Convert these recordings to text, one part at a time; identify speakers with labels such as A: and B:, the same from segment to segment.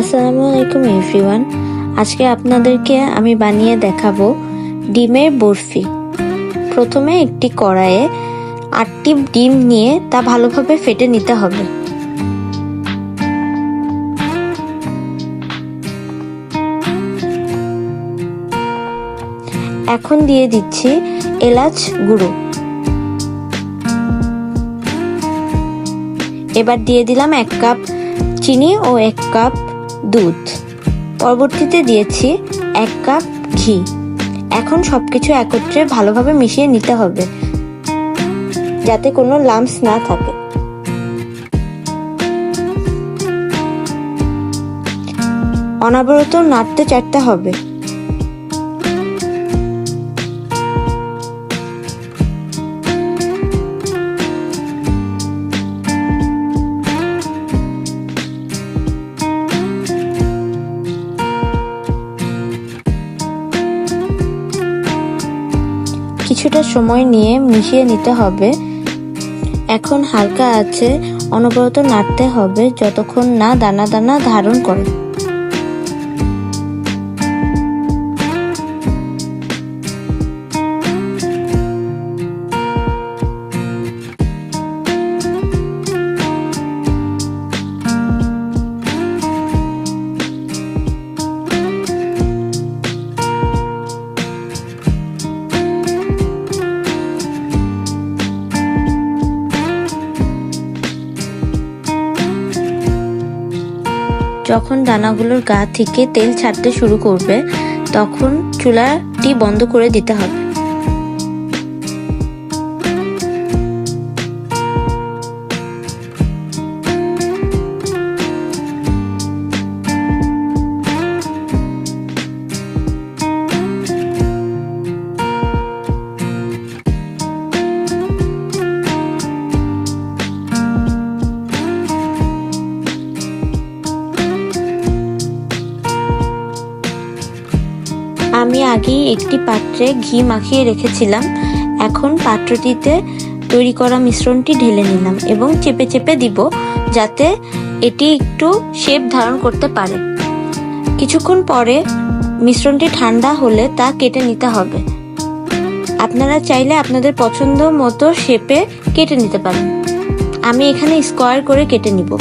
A: আসসালামু আলাইকুম এভরিওয়ান। আজকে আপনাদেরকে আমি বানিয়ে দেখাবো ডিমের বরফি। প্রথমে একটি কড়াইয়ে 8টি ডিম নিয়ে তা ভালোভাবে ফেটে নিতে হবে। এখন দিয়ে দিচ্ছি এলাচ গুঁড়ো। এবার দিয়ে দিলাম 1 কাপ চিনি ও 1 কাপ দুধ। পরবর্তীতে দিয়েছি 1 কাপ ঘি। এখন সবকিছু একত্রে ভালোভাবে মিশিয়ে নিতে হবে যাতে কোনো লাম্পস না থাকে। অনবরত নাড়তে চাড়তে হবে। কিছুটা সময় নিয়ে মিশিয়ে নিতে হবে। এখন হালকা আঁচে অনবরত নাড়তে হবে যতক্ষণ না দানা দানা ধারণ করে। যখন দানাগুলোর গা থেকে তেল ছাড়তে শুরু করবে তখন চুলাটি বন্ধ করে দিতে হবে। আমি আগেই একটি পাত্রে ঘি মাখিয়ে রেখেছিলাম। এখন পাত্রটিতে তৈরি করা মিশ্রণটি ঢেলে নিলাম এবং চেপে চেপে দিব যাতে এটি একটু শেপ ধারণ করতে পারে। কিছুক্ষণ পরে মিশ্রণটি ঠান্ডা হলে তা কেটে নিতে হবে। আপনারা চাইলে আপনাদের পছন্দ মতো শেপে কেটে নিতে পারেন। আমি এখানে স্কোয়ার করে কেটে নিব।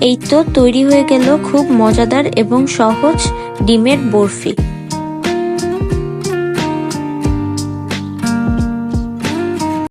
A: এই তো তৈরি হয়ে গেল খুব মজাদার এবং সহজ ডিমের বরফি।